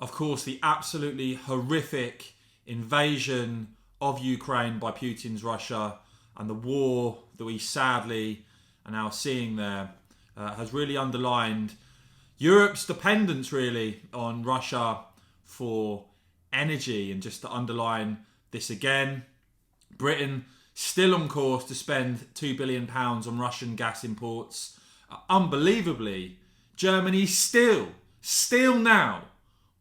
of course, the absolutely horrific invasion of Ukraine by Putin's Russia and the war that we sadly are now seeing there has really underlined Europe's dependence really on Russia for energy. And just to underline this again, Britain still on course to spend £2 billion on Russian gas imports. Unbelievably, Germany still now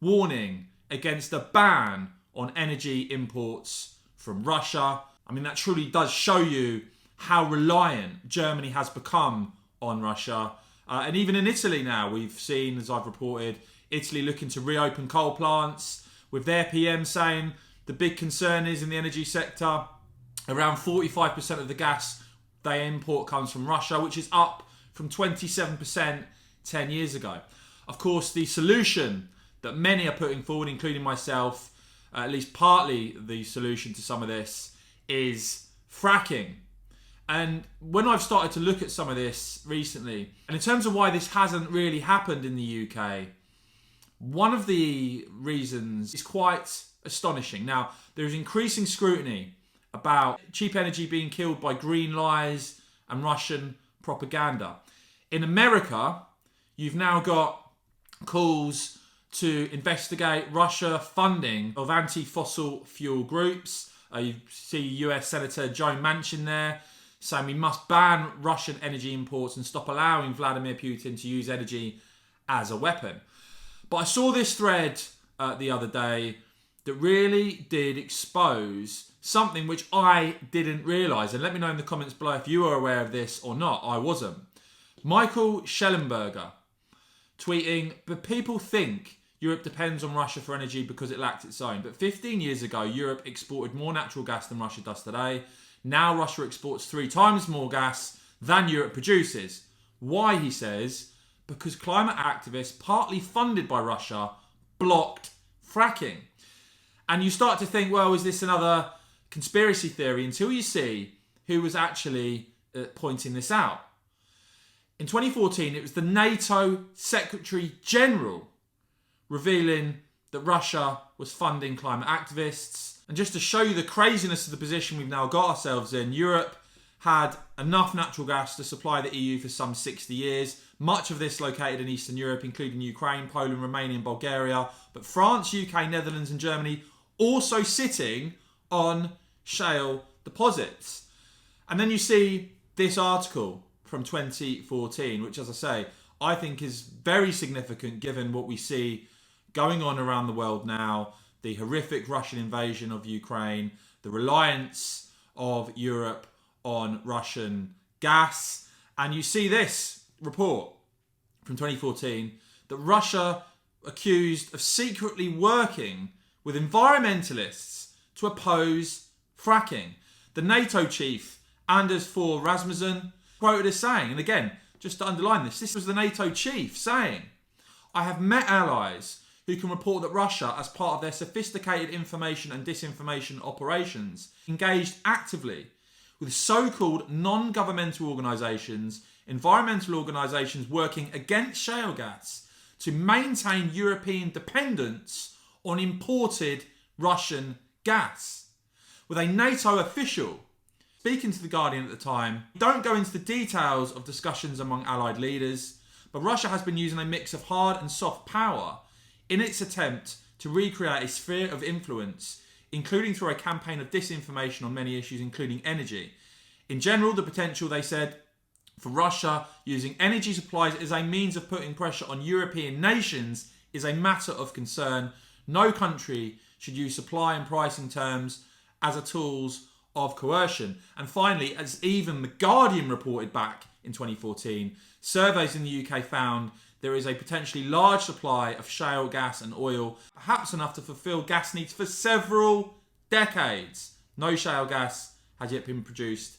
warning against a ban on energy imports from Russia. I mean, that truly does show you how reliant Germany has become on Russia. And even in Italy now, we've seen, as I've reported, Italy looking to reopen coal plants, with their PM saying the big concern is in the energy sector, around 45% of the gas they import comes from Russia, which is up from 27% 10 years ago. Of course, the solution that many are putting forward, including myself, at least partly the solution to some of this, is fracking. And when I've started to look at some of this recently, and in terms of why this hasn't really happened in the UK, one of the reasons is quite astonishing. Now, there is increasing scrutiny about cheap energy being killed by green lies and Russian propaganda. In America, you've now got calls to investigate Russia funding of anti-fossil fuel groups. You see US Senator Joe Manchin there saying we must ban Russian energy imports and stop allowing Vladimir Putin to use energy as a weapon. But I saw this thread the other day that really did expose something which I didn't realise. And let me know in the comments below if you are aware of this or not. I wasn't. Michael Schellenberger tweeting, but people think Europe depends on Russia for energy because it lacked its own. But 15 years ago, Europe exported more natural gas than Russia does today. Now Russia exports 3 times more gas than Europe produces. Why, he says, because climate activists, partly funded by Russia, blocked fracking. And you start to think, well, is this another conspiracy theory? Until you see who was actually pointing this out. In 2014, it was the NATO Secretary General revealing that Russia was funding climate activists. And just to show you the craziness of the position we've now got ourselves in, Europe had enough natural gas to supply the EU for some 60 years. Much of this located in Eastern Europe, including Ukraine, Poland, Romania and Bulgaria. But France, UK, Netherlands and Germany also sitting on shale deposits. And then you see this article from 2014, which, as I say, I think is very significant given what we see going on around the world now, the horrific Russian invasion of Ukraine, the reliance of Europe on Russian gas. And you see this report from 2014 that Russia accused of secretly working with environmentalists to oppose fracking. The NATO chief, Anders Fogh Rasmussen, quoted as saying, and again, just to underline this was the NATO chief saying, I have met allies who can report that Russia, as part of their sophisticated information and disinformation operations, engaged actively with so-called non-governmental organisations, environmental organisations working against shale gas to maintain European dependence on imported Russian gas. With a NATO official speaking to The Guardian at the time, don't go into the details of discussions among allied leaders, but Russia has been using a mix of hard and soft power in its attempt to recreate a sphere of influence, including through a campaign of disinformation on many issues, including energy. In general, the potential, they said, for Russia using energy supplies as a means of putting pressure on European nations is a matter of concern. No country should use supply and pricing terms as a tools of coercion. And finally, as even The Guardian reported back in 2014, surveys in the UK found there is a potentially large supply of shale gas and oil, perhaps enough to fulfill gas needs for several decades. No shale gas has yet been produced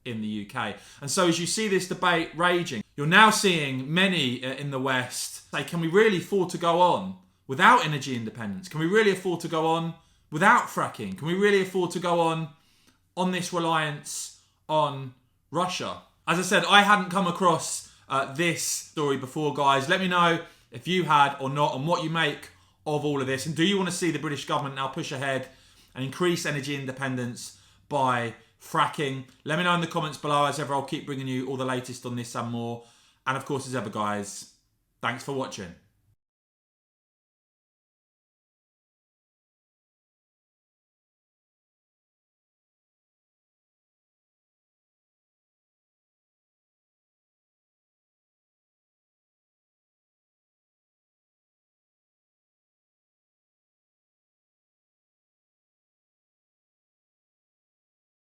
in the UK. And so as you see this debate raging, you're now seeing many in the West say, can we really afford to go on without energy independence? Can we really afford to go on without fracking? Can we really afford to go on this reliance on Russia? As I said, I hadn't come across this story before, guys. Let me know if you had or not and what you make of all of this? And do you want to see the British government now push ahead and increase energy independence by fracking? Let me know in the comments below. As ever, I'll keep bringing you all the latest on this and more. And of course, as ever, guys, thanks for watching.